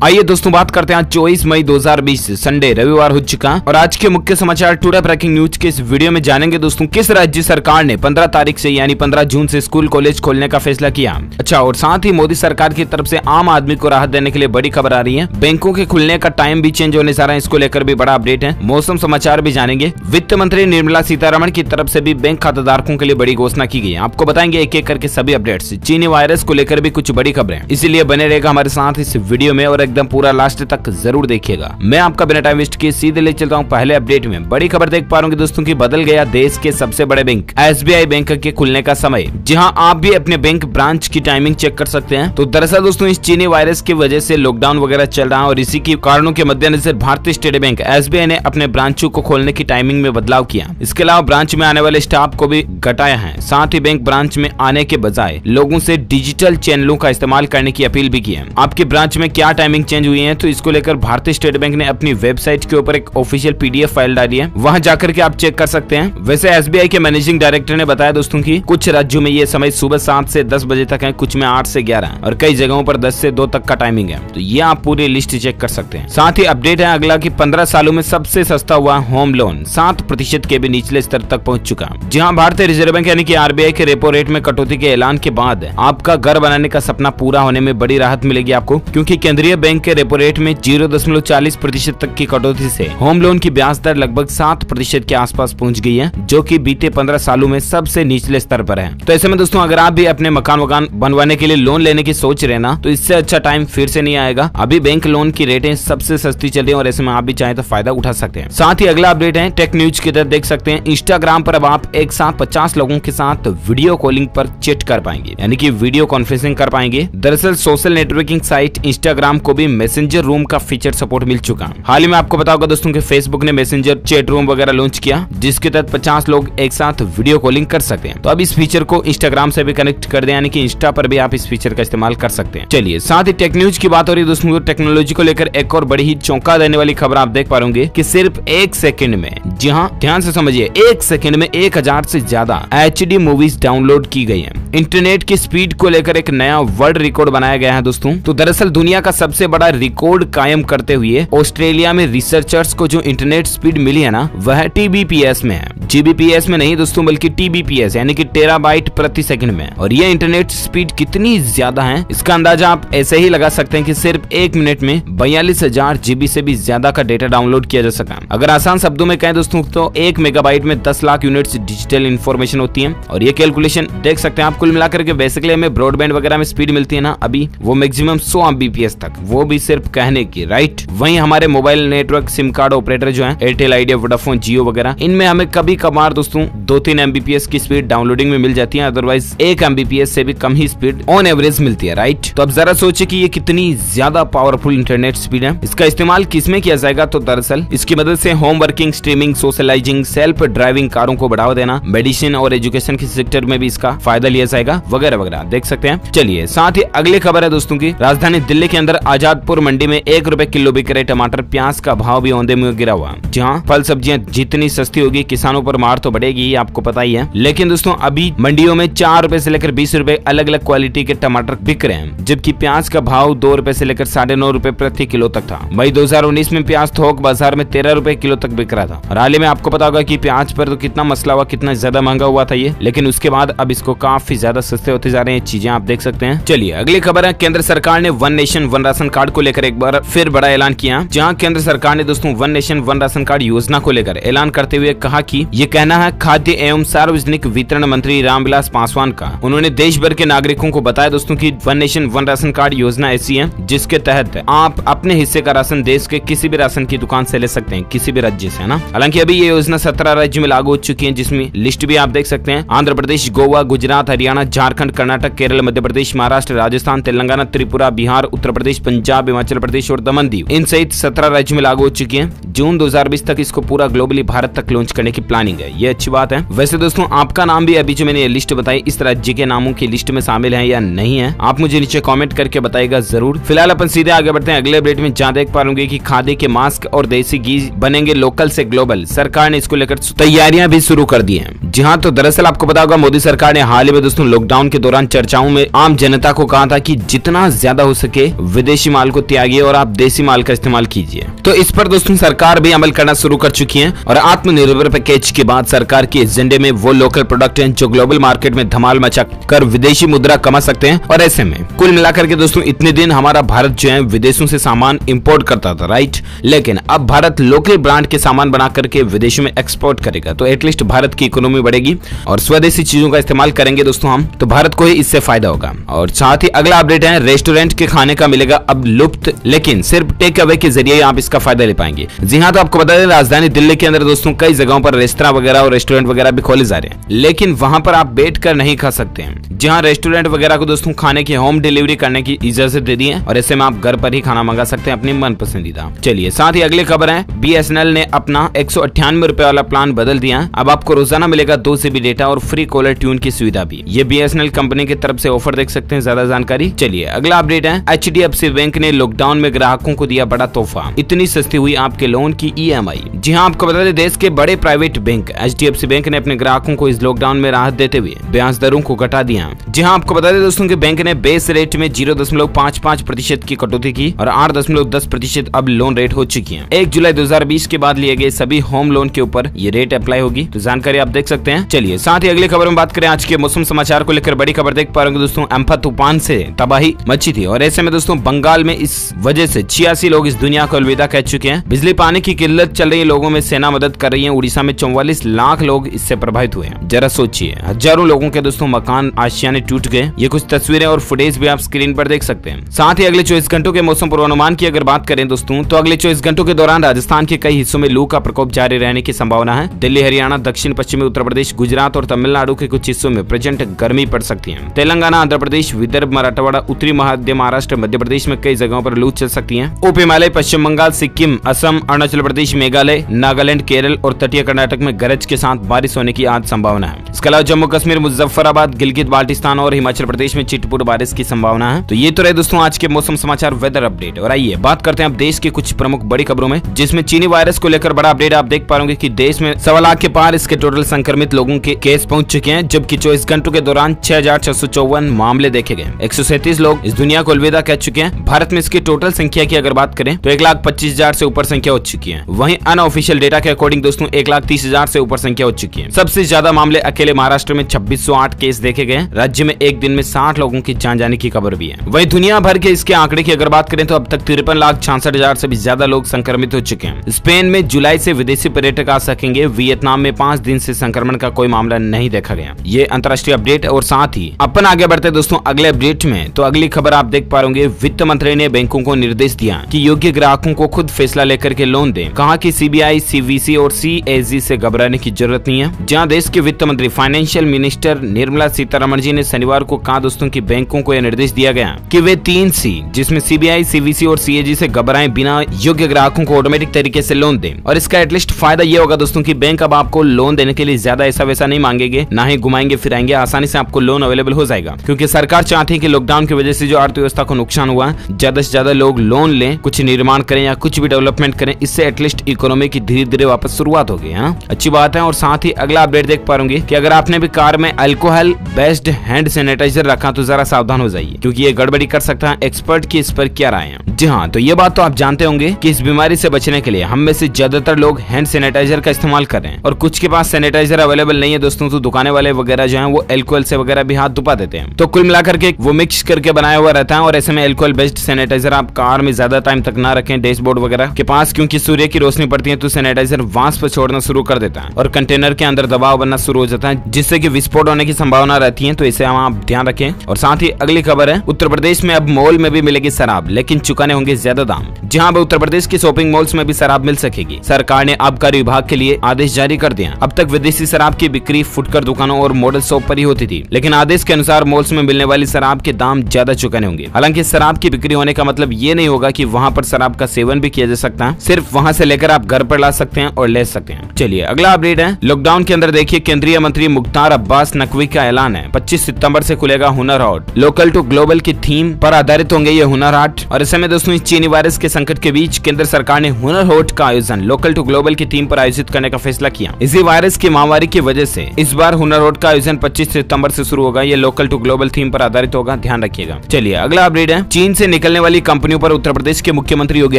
आइए दोस्तों बात करते हैं 24 मई 2020 संडे रविवार हो चुका और आज के मुख्य समाचार टुडे ब्रेकिंग न्यूज के इस वीडियो में जानेंगे दोस्तों किस राज्य सरकार ने 15 तारीख से यानी 15 जून से स्कूल कॉलेज खोलने का फैसला किया। अच्छा, और साथ ही मोदी सरकार की तरफ से आम आदमी को राहत देने के लिए बड़ी खबर आ रही है। बैंकों के खुलने का टाइम भी चेंज होने जा रहा है, इसको लेकर भी बड़ा अपडेट है। मौसम समाचार भी जानेंगे। वित्त मंत्री निर्मला सीतारमण की तरफ से भी बैंक खाताधारकों के लिए बड़ी घोषणा की गई है। आपको बताएंगे एक एक करके सभी अपडेट्स। चीनी वायरस को लेकर भी कुछ बड़ी खबरें, इसीलिए बने रहेगा हमारे साथ इस वीडियो में और एकदम पूरा लास्ट तक जरूर देखिएगा। मैं आपका बिना टाइम वेस्ट किए सीधे ले चलता हूँ पहले अपडेट में। बड़ी खबर देख पा रहे होंगे दोस्तों की बदल गया देश के सबसे बड़े बैंक SBI बैंक के खुलने का समय। जहां आप भी अपने बैंक ब्रांच की टाइमिंग चेक कर सकते हैं। तो दरअसल दोस्तों इस चीनी वायरस की वजह से लॉकडाउन वगैरह चल रहा है और इसी के कारणों के मद्देनजर भारतीय स्टेट बैंक SBI ने अपने ब्रांचों को खोलने की टाइमिंग में बदलाव किया। इसके अलावा ब्रांच में आने वाले स्टाफ को भी घटाया है। साथ ही बैंक ब्रांच में आने के बजाय लोगों से डिजिटल चैनलों का इस्तेमाल करने की अपील भी की है। आपकी ब्रांच में क्या टाइमिंग चेंज हुई है, तो इसको लेकर भारतीय स्टेट बैंक ने अपनी वेबसाइट के ऊपर एक ऑफिशियल PDF फाइल डाली है, वहां जाकर के आप चेक कर सकते हैं। वैसे SBI के मैनेजिंग डायरेक्टर ने बताया दोस्तों की कुछ राज्यों में ये समय सुबह 7 से 10 बजे तक है, कुछ में 8 से 11 और कई जगहों पर 10 से 2 तक का टाइमिंग है। तो ये आप पूरी लिस्ट चेक कर सकते हैं। साथ ही अपडेट है अगला कि 15 सालों में सबसे सस्ता हुआ होम लोन 7% के भी निचले स्तर तक पहुंच चुका। जहां भारतीय रिजर्व बैंक यानी कि RBI के रेपो रेट में कटौती के ऐलान के बाद आपका घर बनाने का सपना पूरा होने में बड़ी राहत मिलेगी आपको, क्योंकि केंद्रीय बैंक के रेपो रेट में 0.40% तक की कटौती से होम लोन की ब्याज दर लगभग 7% के आसपास पहुंच गई है, जो कि बीते 15 सालों में सबसे निचले स्तर पर है। तो ऐसे में दोस्तों अगर आप भी अपने मकान बनवाने के लिए लोन लेने की सोच रहे ना, तो इससे अच्छा टाइम फिर से नहीं आएगा। अभी बैंक लोन की रेटें सबसे सस्ती चल रही है और ऐसे में आप भी चाहे तो फायदा उठा सकते हैं। साथ ही अगला अपडेट है टेक न्यूज की तरफ देख सकते हैं। इंस्टाग्राम पर अब आप एक साथ 50 लोगों के साथ वीडियो कॉलिंग पर चैट कर पाएंगे, यानी कि वीडियो कॉन्फ्रेंसिंग कर पाएंगे। दरअसल सोशल नेटवर्किंग साइट इंस्टाग्राम को भी मैसेंजर रूम का फीचर सपोर्ट मिल चुका। हाल ही में आपको पता होगा दोस्तों कि फेसबुक ने मैसेंजर चैट रूम वगैरह लॉन्च किया, जिसके तहत 50 लोग एक साथ वीडियो कॉलिंग कर सकते हैं। तो अब इस फीचर को इंस्टाग्राम से भी कनेक्ट कर दें, यानी कि इंस्टा पर भी आप इस फीचर का इस्तेमाल कर सकते हैं। चलिए साथ ही टेक न्यूज की बात हो रही है दोस्तों, टेक्नोलॉजी को लेकर एक और बड़ी ही चौंका देने वाली खबर आप देख पा रहे होंगे कि सिर्फ 1 सेकंड में, जी हाँ ध्यान से समझिए, 1 सेकंड में 1000 से ज्यादा HD मूवीज डाउनलोड की गई है। इंटरनेट की स्पीड को लेकर एक नया वर्ल्ड रिकॉर्ड बनाया गया है दोस्तों। तो दरअसल दुनिया का सबसे बड़ा रिकॉर्ड कायम करते हुए ऑस्ट्रेलिया में रिसर्चर्स को जो इंटरनेट स्पीड मिली है ना, वह TBPS में है। GBPS में नहीं दोस्तों, बल्कि TBPS यानी कि टेराबाइट प्रति सेकंड में। और ये इंटरनेट स्पीड कितनी ज्यादा है, इसका अंदाजा आप ऐसे ही लगा सकते हैं कि सिर्फ 1 मिनट में 42,000 GB से भी ज्यादा का डेटा डाउनलोड किया जा सका। अगर आसान शब्दों में कहें दोस्तों, तो 1 मेगाबाइट में 10 लाख यूनिट्स डिजिटल इंफॉर्मेशन होती है। और ये कैलकुलेशन देख सकते हैं आप, कुल मिलाकर के बेसिकली हमें ब्रॉडबैंड वगैरह में स्पीड मिलती है ना अभी, वो मैक्सिमम 100 Mbps तक, वो भी सिर्फ कहने की, राइट। वहीं हमारे mobile network SIM card operator जो है एयरटेल, आइडिया, वोडाफोन, जियो वगैरह, इनमें हमें कभी कभार दोस्तों 2-3 Mbps की स्पीड डाउनलोडिंग में मिल जाती है, अदरवाइज 1 Mbps से भी कम ही स्पीड ऑन एवरेज मिलती है, राइट। तो अब जरा सोचिए कि ये कितनी ज्यादा पावरफुल इंटरनेट स्पीड है। इसका इस्तेमाल किसमें किया जाएगा, तो दरअसल इसकी मदद से home working, streaming, socialising, self driving कारों को बढ़ावा देना, मेडिसिन और एजुकेशन के सेक्टर में भी इसका फायदा लिया जाएगा, वगैरह वगैरह देख सकते हैं। चलिए साथ ही अगली खबर है दोस्तों की, राजधानी दिल्ली के अंदर आजादपुर मंडी में 1 रुपए किलो बिक रहे टमाटर, प्याज का भाव भी औंधे मुंह गिरा हुआ। जहां फल सब्जियां जितनी सस्ती होगी किसानों पर मार तो बढ़ेगी, आपको पता ही है। लेकिन दोस्तों अभी मंडियों में 4 रुपए से लेकर 20 रुपए अलग अलग क्वालिटी के टमाटर बिक रहे हैं, जबकि प्याज का भाव 2 रुपए से लेकर 9.5 रुपए प्रति किलो तक था। मई 2019 में प्याज थोक बाजार में 13 रुपए किलो तक बिक रहा था। और हाल ही में आपको पता होगा कि प्याज पर तो कितना मसला हुआ, कितना ज्यादा महंगा हुआ था ये, लेकिन उसके बाद अब इसको काफी ज्यादा सस्ते होते जा रहे हैं चीजें, आप देख सकते हैं। चलिए अगली खबर है, केंद्र सरकार ने one nation one ration card को लेकर एक बार फिर बड़ा ऐलान किया। जहां केंद्र सरकार ने दोस्तों one nation one ration card योजना को लेकर ऐलान करते हुए कहा कि ये कहना है खाद्य एवं सार्वजनिक वितरण मंत्री रामविलास पासवान का। उन्होंने देश भर के नागरिकों को बताया दोस्तों कि one nation one ration card योजना ऐसी है जिसके तहत आप अपने हिस्से का राशन देश के किसी भी राशन की दुकान से ले सकते हैं, किसी भी राज्य से, है ना। हालांकि अभी ये योजना 17 राज्यों में लागू हो चुकी है, जिसमें लिस्ट भी आप देख सकते हैं। आंध्र प्रदेश, गोवा, गुजरात, हरियाणा, झारखंड, कर्नाटक, केरल, मध्य प्रदेश, महाराष्ट्र, राजस्थान, तेलंगाना, त्रिपुरा, बिहार, उत्तर प्रदेश, पंजाब, हिमाचल प्रदेश और दमन दीव, इन सहित 17 राज्यों में लागू हो चुकी है। जून 2020 तक इसको पूरा ग्लोबली भारत तक लॉन्च करने की प्लानिंग है, ये अच्छी बात है। वैसे दोस्तों आपका नाम भी अभी जो मैंने ये लिस्ट बताई इस राज्य के नामों की लिस्ट में शामिल है या नहीं है, आप मुझे नीचे कमेंट करके बताइएगा जरूर। फिलहाल अपन सीधे आगे बढ़ते हैं अगले अपडेट में, जहां देख पाएंगे कि खादी के मास्क और देसी घी बनेंगे लोकल से ग्लोबल। सरकार ने इसको लेकर तैयारियां भी शुरू कर दी हैं। जी हाँ, तो दरअसल आपको पता होगा मोदी सरकार ने हाल ही में दोस्तों लॉकडाउन के दौरान चर्चाओं में आम जनता को कहा था कि जितना ज्यादा हो सके विदेशी विदेशी माल को त्यागिए और आप देसी माल का इस्तेमाल कीजिए। तो इस पर दोस्तों सरकार भी अमल करना शुरू कर चुकी है और आत्मनिर्भर पैकेज के बाद सरकार के एजेंडे में वो लोकल प्रोडक्ट हैं जो ग्लोबल मार्केट में धमाल मचा कर विदेशी मुद्रा कमा सकते हैं। और ऐसे में कुल मिलाकर के दोस्तों इतने दिन हमारा भारत जो है विदेशों से सामान इंपोर्ट करता था, राइट, लेकिन अब भारत लोकल ब्रांड के सामान बना करके विदेशों में एक्सपोर्ट करेगा। तो एटलीस्ट भारत की इकोनॉमी बढ़ेगी और स्वदेशी चीजों का इस्तेमाल करेंगे दोस्तों हम, तो भारत को ही इससे फायदा होगा। और साथ ही अगला अपडेट है, रेस्टोरेंट के खाने का मिलेगा अब लुप्त, लेकिन सिर्फ टेक अवे के जरिए आप इसका फायदा ले पाएंगे। जी हाँ, तो आपको बता दें राजधानी दिल्ली के अंदर दोस्तों कई जगहों पर रेस्टोरेंट वगैरह और रेस्टोरेंट वगैरह भी खोले जा रहे हैं, लेकिन वहां पर आप बैठ कर नहीं खा सकते हैं। जहां रेस्टोरेंट वगैरह को दोस्तों खाने की होम डिलीवरी करने की इजाजत दे दी है और ऐसे में आप घर पर ही खाना मंगा सकते हैं अपने मन पसंदीदा। चलिए साथ ही अगली खबर है, BSNL ने अपना 198 रुपए वाला प्लान बदल दिया है। अब आपको रोजाना मिलेगा 2 GB डेटा और फ्री कॉलर ट्यून की सुविधा भी। ये BSNL कंपनी की तरफ से ऑफर देख सकते हैं, ज्यादा जानकारी। चलिए अगला अपडेट है, HDFC बैंक ने लॉकडाउन में ग्राहकों को दिया बड़ा तोहफा, इतनी सस्ती हुई आपके लोन की EMI। जी हाँ, आपको बता दें देश के बड़े प्राइवेट बैंक HDFC बैंक ने अपने ग्राहकों को इस लॉकडाउन में राहत देते हुए ब्याज दरों को घटा दिया। जी हाँ, आपको बता दें दोस्तों कि बैंक ने बेस रेट में 0.55% की कटौती की और 8.10% अब लोन रेट हो चुकी है। 1 जुलाई 2020 के बाद लिए गए सभी होम लोन के ऊपर ये रेट अप्लाई होगी, तो जानकारी आप देख सकते हैं। चलिए साथ ही अगली खबर में बात करें, आज के मौसम समाचार को लेकर बड़ी खबर देख पा रहे होंगे दोस्तों, अम्फा तूफान से तबाही मची थी और ऐसे में दोस्तों बंगाल में इस वजह से 86 लोग इस दुनिया को अलविदा कह चुके हैं। बिजली पानी की किल्लत चल रही है, लोगों में सेना मदद कर रही है। उड़ीसा में 44 लाख लोग इससे प्रभावित हुए हैं। जरा सोचिए, हजारों लोगों के दोस्तों मकान आशियाने टूट गए। ये कुछ तस्वीरें और फुटेज भी आप स्क्रीन पर देख सकते हैं। साथ ही अगले 24 घंटों के मौसम पूर्वानुमान की अगर बात करें दोस्तों, तो अगले 24 घंटों के दौरान राजस्थान के कई हिस्सों में लू का प्रकोप जारी रहने की संभावना है। दिल्ली, हरियाणा, दक्षिण पश्चिमी उत्तर प्रदेश, गुजरात और तमिलनाडु के कुछ हिस्सों में प्रचंड गर्मी पड़ सकती है। तेलंगाना, आंध्र प्रदेश, विदर्भ, मराठवाड़ा, उत्तरी मध्य महाराष्ट्र, मध्य प्रदेश में कई जगहों पर लू चल सकती है। उप हिमालय, पश्चिम बंगाल, सिक्किम, असम, अरुणाचल प्रदेश, मेघालय, नागालैंड, केरल और तटीय कर्नाटक में गरज के साथ बारिश होने की आज संभावना है। इसके अलावा जम्मू कश्मीर, मुजफ्फराबाद, गिलगित बाल्टिस्तान और हिमाचल प्रदेश में छिटपुट बारिश की संभावना है। तो ये तो रहे दोस्तों आज के मौसम समाचार वेदर अपडेट। और आइए बात करते हैं अब देश की कुछ प्रमुख बड़ी खबरों में, जिसमें चीनी वायरस को लेकर बड़ा अपडेट। आप देख पा रहे कि देश में 1.25 लाख के पार इसके टोटल संक्रमित लोगों के केस पहुंच चुके हैं, जबकि 24 घंटों के दौरान 6,654 मामले देखे गए। 137 लोग इस दुनिया को अलविदा कह चुके हैं। भारत में इसकी टोटल संख्या की अगर बात करें तो 1,25,000 से ऊपर संख्या हो चुकी है। वहीं अनऑफिशियल डेटा के अकॉर्डिंग दोस्तों 1,30,000 से ऊपर संख्या हो चुकी है। सबसे ज्यादा मामले अकेले महाराष्ट्र में 2608 केस देखे गए। राज्य में एक दिन में 60 लोगों की जान जाने की खबर भी है। वहीं दुनिया भर के इसके आंकड़े की अगर बात करें तो अब तक 53,66,000 से भी ज्यादा लोग संक्रमित हो चुके हैं। स्पेन में जुलाई से विदेशी पर्यटक आ सकेंगे। वियतनाम में 5 दिन से संक्रमण का कोई मामला नहीं देखा गया। ये अंतर्राष्ट्रीय अपडेट। और साथ ही अपन आगे बढ़ते दोस्तों अगले अपडेट में, तो अगली खबर आप देख पा रहे वित्त मंत्री ने बैंकों को निर्देश दिया कि योग्य ग्राहकों को खुद फैसला लेकर के लोन दें। कहा कि CBI, CVC और CAG से घबराने की जरूरत नहीं है। जहां देश के वित्त मंत्री फाइनेंशियल मिनिस्टर निर्मला सीतारमण जी ने शनिवार को कहा दोस्तों कि बैंकों को यह निर्देश दिया गया कि वे 3 C जिसमें CBI, CVC और CAG से घबराएं बिना योग्य ग्राहकों को ऑटोमेटिक तरीके से लोन दें। और इसका एटलीस्ट फायदा ये होगा दोस्तों कि बैंक अब आपको लोन देने के लिए ज्यादा ऐसा वैसा नहीं मांगेंगे, ना ही घुमाएंगे फिराएंगे, आसानी से आपको लोन अवेलेबल हो जाएगा। क्योंकि सरकार चाहती है कि लॉकडाउन की वजह से जो अर्थव्यवस्था को नुकसान हुआ, ज्यादा से ज्यादा लोग लोन लें, कुछ निर्माण करें या कुछ भी डेवलपमेंट करें। इससे एटलीस्ट इकोनॉमी की धीरे धीरे वापस शुरुआत होगी। अच्छी बात है। और साथ ही अगला अपडेट देख पा रहे कि अगर आपने भी कार में अल्कोहल बेस्ड हैंड सैनिटाइजर रखा तो जरा सावधान हो जाइए, क्योंकि ये गड़बड़ी कर सकता है। एक्सपर्ट की इस पर क्या राय है? जी हाँ, तो ये बात तो आप जानते होंगे कि इस बीमारी से बचने के लिए हम में से ज्यादातर लोग हैंड सैनिटाइजर का इस्तेमाल कर रहे हैं और कुछ के पास सैनिटाइजर अवेलेबल नहीं है दोस्तों, तो दुकाने वाले वगैरह जो है वो अल्कोहल से वगैरह भी हाथ धुपा देते हैं। तो कुल मिलाकर के वो मिक्स करके बनाया हुआ रहता है। और ऐसे में अल्कोहल बेस्ड सैनिटाइजर आप कार में ज्यादा टाइम तक ना रखें डैशबोर्ड वगैरह के पास, क्योंकि सूर्य की रोशनी पड़ती है तो सैनिटाइजर वाष्प छोड़ना शुरू कर देता है और कंटेनर के अंदर दबाव बनना शुरू हो जाता है, जिससे कि विस्फोट होने की संभावना रहती है। तो इसे आप ध्यान रखें। और साथ ही अगली खबर है, उत्तर प्रदेश में अब मॉल में भी मिलेगी शराब, लेकिन चुकाने होंगे ज्यादा दाम। जहां अब उत्तर प्रदेश की शॉपिंग मॉल्स में भी शराब मिल सकेगी। सरकार ने आबकारी विभाग के लिए आदेश जारी कर दिया। अब तक विदेशी शराब की बिक्री फुटकर दुकानों और मॉडल शॉप पर ही होती थी, लेकिन आदेश के अनुसार मॉल्स में मिलने वाली शराब के दाम ज्यादा चुकाने होंगे। हालांकि शराब की बिक्री होने का मतलब ये नहीं होगा कि वहां पर शराब का सेवन भी किया जा सकता है, सिर्फ वहां से लेकर आप घर पर ला सकते हैं और ले सकते हैं। चलिए अगला अपडेट है, लॉकडाउन के अंदर देखिए केंद्रीय मंत्री मुख्तार अब्बास नकवी का ऐलान है 25 सितंबर से खुलेगा Hunar Haat. Local to global की थीम पर आधारित होंगे ये हुनर हाट। और इस समय दोस्तों इस चीनी वायरस के संकट के बीच केंद्र सरकार ने हुनर हाट का आयोजन लोकल टू ग्लोबल की थीम पर आयोजित करने का फैसला किया। इसी वायरस की महामारी की वजह से इस बार हुनर हाट का आयोजन 25 सितंबर से शुरू होगा। ये लोकल टू ग्लोबल थीम पर आधारित होगा, ध्यान रखिएगा। चलिए अगला अपडेट है, चीन से निकलने वाली कंपनियों पर उत्तर प्रदेश के मुख्यमंत्री योगी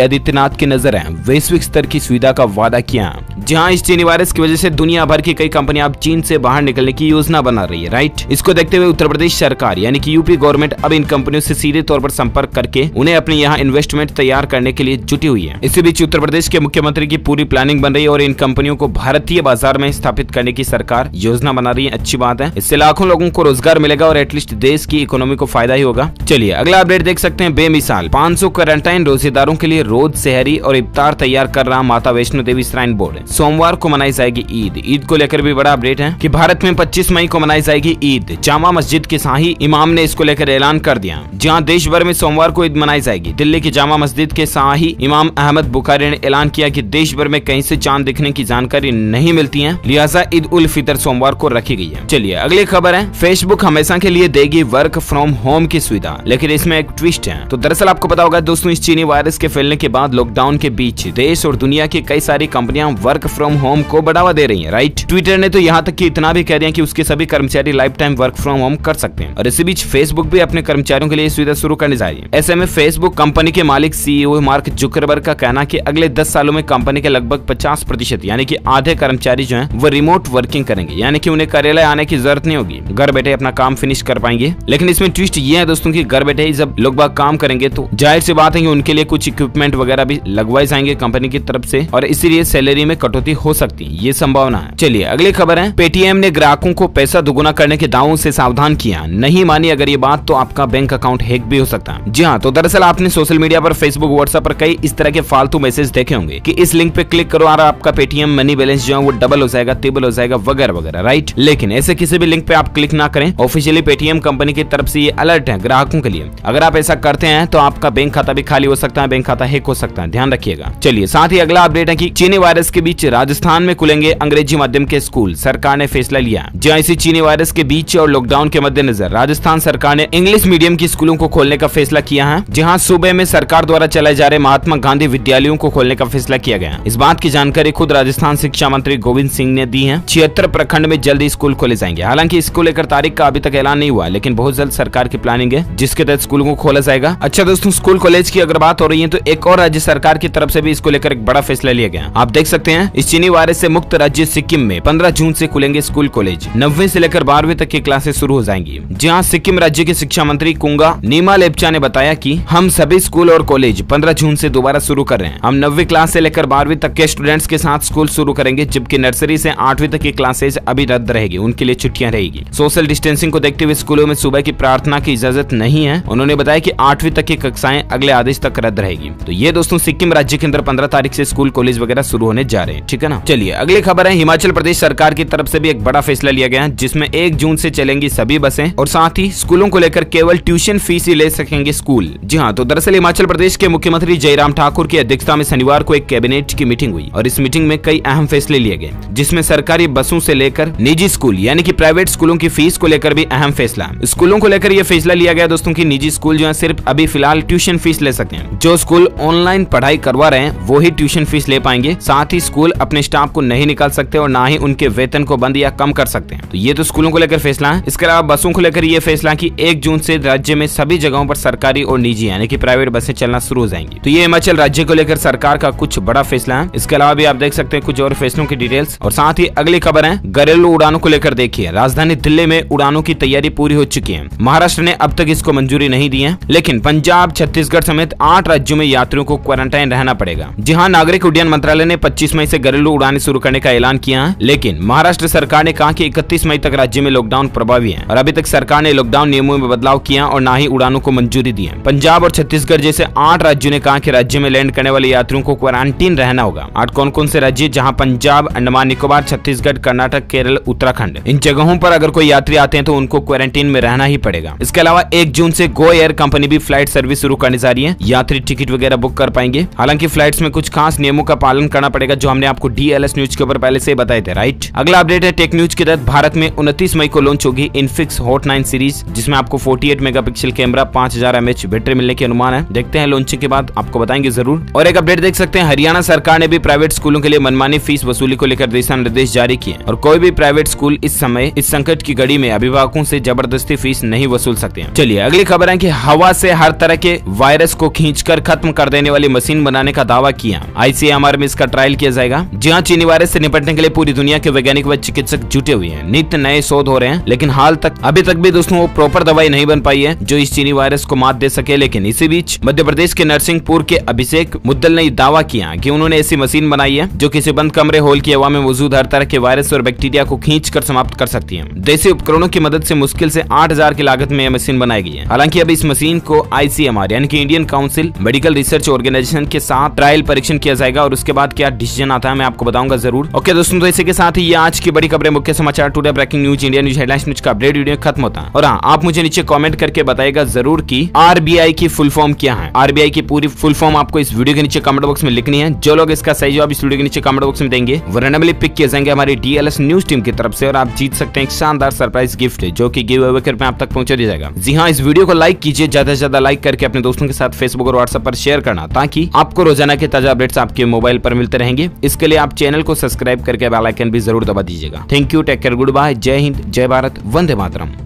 आदित्यनाथ की नजर है। वैश्विक स्तर की सुविधा का वादा किया, जहां इस चीनी वायरस की वजह से दुनिया भर की कई कंपनियां अब चीन से बाहर निकलने की योजना बना रही है, राइट। इसको देखते हुए उत्तर प्रदेश सरकार यानी कि यूपी गवर्नमेंट अब इन कंपनियों से सीधे तौर पर संपर्क करके उन्हें अपने यहाँ इन्वेस्टमेंट तैयार करने के लिए जुटी हुई है। इसी बीच उत्तर प्रदेश के मुख्यमंत्री की पूरी प्लानिंग बन रही है और इन कंपनियों को भारतीय बाजार में स्थापित करने की सरकार योजना बना रही है। अच्छी बात है, इससे लाखों लोगों को रोजगार मिलेगा और एटलीस्ट देश की इकोनॉमी को फायदा ही होगा। चलिए अगला अपडेट देख सकते हैं। बेमिसाल 500 क्वारंटाइन रोजेदारों के लिए रोज सेहरी और इफ्तार तैयार कर रहा माता वैष्णो देवी श्राइन बोर्ड। सोमवार को मनाई जाएगी ईद। ईद को लेकर भी बड़ा अपडेट है कि भारत में 25 मई को मनाई जाएगी ईद। जामा मस्जिद के शाही इमाम ने इसको लेकर ऐलान कर दिया, जहां देश भर में सोमवार को ईद मनाई जाएगी। दिल्ली की जामा मस्जिद के शाही इमाम अहमद बुखारी ने ऐलान किया कि देश भर में कहीं से चांद दिखने की जानकारी नहीं मिलती है, लिहाजा ईद उल फितर सोमवार को रखी गई है। चलिए अगली खबर है। फेसबुक हमेशा के लिए देगी वर्क फ्रॉम होम की सुविधा, लेकिन इसमें एक ट्विस्ट है। तो दरअसल आपको पता होगा दोस्तों, इस चीनी वायरस के फैलने के बाद लॉकडाउन के बीच देश और दुनिया की कई सारी कंपनियां वर्क फ्रॉम होम को बढ़ावा दे रही हैं, राइट। ट्विटर ने तो यहाँ तक कि इतना भी कह दिया कि उसके सभी कर्मचारी life time work from home कर सकते हैं। और इसी बीच फेसबुक भी अपने कर्मचारियों के लिए सुविधा शुरू करने जा रही है। ऐसे में फेसबुक कंपनी के मालिक सीईओ मार्क जुकरबर्ग का कहना कि अगले 10 सालों में कंपनी के लगभग 50% यानी कि आधे कर्मचारी जो हैं वो रिमोट वर्किंग करेंगे, यानी कि उन्हें कार्यालय आने की जरूरत नहीं होगी, घर बैठे अपना काम फिनिश कर पाएंगे। लेकिन इसमें ट्विस्ट ये है दोस्तों कि घर बैठे ही जब लोग बाग काम करेंगे तो जाहिर सी बात है कि उनके लिए कुछ इक्विपमेंट वगैरह भी लगवाए जाएंगे कंपनी की तरफ से और इसीलिए सैलरी में कटौती हो सकती है, ये संभावना है। चलिए अगली खबर है। पेटीएम ने ग्राहकों को पैसा दुगुना करने के दावों से सावधान किया, नहीं मानी अगर ये बात तो आपका बैंक अकाउंट हैक भी हो सकता है। जी हाँ, तो दरअसल आपने सोशल मीडिया पर फेसबुक व्हाट्सएप पर कई इस तरह के फालतू मैसेज देखे होंगे कि इस लिंक पे क्लिक करो और आपका पेटीएम मनी बैलेंस जो है वो डबल हो जाएगा, ट्रिपल हो जाएगा वगैरह वगैरह, राइट। लेकिन ऐसे किसी भी लिंक पे आप क्लिक ना करें। ऑफिशियली पेटीएम कंपनी की तरफ से ये अलर्ट है ग्राहकों के लिए। अगर आप ऐसा करते हैं तो आपका बैंक खाता भी खाली हो सकता है, बैंक खाता हैक हो सकता है, ध्यान रखिएगा। चलिए साथ ही अगला अपडेट है कि चीनी वायरस के बीच राजस्थान में खुलेंगे अंग्रेजी माध्यम के स्कूल, सरकार ने फैसला लिया। जहां इसी चीनी वायरस के बीच और लॉकडाउन के मद्देनजर राजस्थान सरकार ने इंग्लिश मीडियम की स्कूलों को खोलने का फैसला किया है। जहां सूबे में सरकार द्वारा चलाए जा रहे महात्मा गांधी विद्यालयों को खोलने का फैसला किया गया। इस बात की जानकारी खुद राजस्थान शिक्षा मंत्री गोविंद सिंह ने दी है। 76 प्रखंड में जल्दी स्कूल खोले जाएंगे। हालांकि इसको लेकर तारीख का अभी तक ऐलान नहीं हुआ, लेकिन बहुत जल्द सरकार की प्लानिंग है जिसके तहत स्कूलों को खोला जाएगा। अच्छा दोस्तों, स्कूल कॉलेज की अगर बात हो रही है तो एक और राज्य सरकार की तरफ से भी इसको लेकर एक बड़ा फैसला लिया गया। आप देख सकते हैं इस चीनी वायरस से मुक्त राज्य सिक्किम में 15 जून से खुलेंगे स्कूल कॉलेज। 9वीं से लेकर 12वीं तक की क्लासेस शुरू हो जाएंगी। जहां सिक्किम राज्य के शिक्षा मंत्री कुंगा नीमा लेप्चा ने बताया कि हम सभी स्कूल और कॉलेज 15 जून से दोबारा शुरू कर रहे हैं। हम 9वीं क्लास से लेकर 12वीं तक के स्टूडेंट्स के साथ स्कूल शुरू करेंगे, जबकि नर्सरी से 8वीं तक की क्लासेज अभी रद्द रहेगी, उनके लिए छुट्टियां रहेगी। सोशल डिस्टेंसिंग को देखते हुए स्कूलों में सुबह की प्रार्थना की इजाजत नहीं है। उन्होंने बताया कि 8वीं तक की कक्षाएं अगले आदेश तक रद्द रहेगी। तो ये दोस्तों सिक्किम राज्य के अंदर 15 तारीख से स्कूल कॉलेज वगैरह शुरू होने जा रहे हैं, ठीक है ना। चलिए अगली खबर है। हिमाचल प्रदेश सरकार की तरफ से भी एक बड़ा फैसला लिया गया है, जिसमें 1 जून से चलेंगी सभी बसें और साथ ही स्कूलों को लेकर केवल ट्यूशन फीस ही ले सकेंगे स्कूल। जी हाँ, तो दरअसल हिमाचल प्रदेश के मुख्यमंत्री जयराम ठाकुर की अध्यक्षता में शनिवार को एक कैबिनेट की मीटिंग हुई और इस मीटिंग में कई अहम फैसले लिए गए, जिसमें सरकारी बसों से लेकर निजी स्कूल यानी कि प्राइवेट स्कूलों की फीस को लेकर भी अहम फैसला। स्कूलों को लेकर यह फैसला लिया गया दोस्तों की निजी स्कूल जो है सिर्फ अभी फिलहाल ट्यूशन फीस ले सकते हैं। जो स्कूल ऑनलाइन पढ़ाई करवा रहे हैं वो ही ट्यूशन फीस ले पाएंगे। साथ ही स्कूल अपने स्टाफ को नहीं निकाल सकते और ना ही उनके वेतन को बंद या कम कर सकते हैं। तो ये तो स्कूलों को लेकर फैसला है। इसके अलावा बसों को लेकर ये फैसला कि 1 जून से राज्य में सभी जगहों पर सरकारी और निजी यानी कि प्राइवेट बसें चलना शुरू हो जाएंगी। तो ये हिमाचल राज्य को लेकर सरकार का कुछ बड़ा फैसला है। इसके अलावा भी आप देख सकते हैं कुछ और फैसलों की डिटेल्स। और साथ ही अगली खबर है घरेलू उड़ानों को लेकर। देखिए राजधानी दिल्ली में उड़ानों की तैयारी पूरी हो चुकी है। महाराष्ट्र ने अब तक इसको मंजूरी नहीं दी है, लेकिन पंजाब, छत्तीसगढ़ समेत 8 राज्यों में यात्रियों को क्वारंटाइन रहना पड़ेगा। जहां नागरिक उड्डयन मंत्रालय ने 25 मई से घरेलू उड़ानें शुरू करने का ऐलान किया है, लेकिन महाराष्ट्र सरकार ने कहा कि 31 मई तक राज्य में लॉकडाउन प्रभावी है और अभी तक सरकार ने लॉकडाउन नियमों में बदलाव किया और न ही उड़ानों को मंजूरी दी है। पंजाब और छत्तीसगढ़ जैसे 8 राज्यों ने कहा कि राज्य में लैंड करने वाले यात्रियों को क्वारंटीन रहना होगा। 8 कौन कौन से राज्य? जहां पंजाब, अंडमान निकोबार, छत्तीसगढ़, कर्नाटक, केरल, उत्तराखंड। इन जगहों पर अगर कोई यात्री आते हैं तो उनको क्वारंटीन में रहना ही पड़ेगा। इसके अलावा 1 जून से गो एयर कंपनी भी फ्लाइट सर्विस शुरू करने जा रही है। यात्री टिकट वगैरह बुक कर पाएंगे। हालांकि फ्लाइट्स में कुछ खास नियमों का पालन करना पड़ेगा, जो हमने आपको DLS न्यूज के ऊपर पहले से बताए थे, राइट। अगला अपडेट है टेक न्यूज के तहत भारत में 29 मई को लॉन्च होगी इनफिक्स हॉट 9 सीरीज, जिसमें आपको 48 मेगापिक्सल कैमरा, 5000 mAh बैटरी मिलने के अनुमान है। देखते हैं लॉन्चिंग के बाद आपको बताएंगे जरूर। और एक अपडेट देख सकते हैं, हरियाणा सरकार ने भी प्राइवेट स्कूलों के लिए मनमानी फीस वसूली को लेकर दिशा निर्देश जारी किए और कोई भी प्राइवेट स्कूल इस समय इस संकट की घड़ी में अभिभावकों से जबरदस्ती फीस नहीं वसूल सकते हैं। चलिए अगली खबर है कि हवा से हर तरह के वायरस को खींचकर खत्म कर देने वाली मशीन बनाने का दावा किया। ICMR में इसका ट्रायल किया जाएगा। जी हाँ, चीनी वायरस से निपटने के लिए पूरी दुनिया के वैज्ञानिक व चिकित्सक जुटे हुए हैं। नित्य नए शोध हो रहे हैं, लेकिन अभी तक भी दोस्तों वो प्रॉपर दवाई नहीं बन पाई है जो इस चीनी वायरस को मात दे सके। लेकिन इसी बीच मध्य प्रदेश के नरसिंहपुर के अभिषेक मुद्दल ने दावा किया कि उन्होंने ऐसी मशीन बनाई है जो किसी बंद कमरे हॉल की हवा में मौजूद हर तरह के वायरस और बैक्टीरिया को खींच कर समाप्त कर सकती है। देसी उपकरणों की मदद से मुश्किल से 8,000 की लागत में यह मशीन बनाई गई है। हालांकि अब इस मशीन को ICMR यानी कि Indian council medical research organisation के साथ ट्रायल परीक्षण किया जाएगा और उसके बाद क्या डिसीजन आता है मैं आपको बताऊंगा जरूर। ओके दोस्तों, तो इसी के साथ ही ये आज की बड़ी खबरें, मुख्य समाचार, today breaking news, India news headlines news का अपडेट वीडियो खत्म होता है। और हाँ, आप मुझे नीचे कमेंट करके बताइएगा जरूर कि RBI की फुल फॉर्म क्या है। RBI की पूरी फुल फॉर्म आपको इस वीडियो के नीचे कमेंट बॉक्स में लिखनी है। जो लोग इसका सही जवाब इस वीडियो के नीचे कमेंट बॉक्स में देंगे वो रैंडमली पिक किए जाएंगे हमारी DLS न्यूज टीम की तरफ से और आप जीत सकते हैं एक शानदार सरप्राइज गिफ्ट जो कि गिव अवे करके आप तक पहुंचा दिया जाएगा। जी हाँ, इस वीडियो को लाइक कीजिए, ज्यादा से ज्यादा लाइक करके अपने दोस्तों के साथ फेसबुक और व्हाट्सएप पर शेयर करना, ताकि आपको रोजाना के ताजा अपडेट्स आपके मोबाइल पर मिलते रहेंगे। इसके लिए आप चैनल को सब्सक्राइब करके बेल आइकन भी जरूर दबा दीजिएगा। Thank you, take care, goodbye, जय हिंद, जय भारत, वंदे मातरम।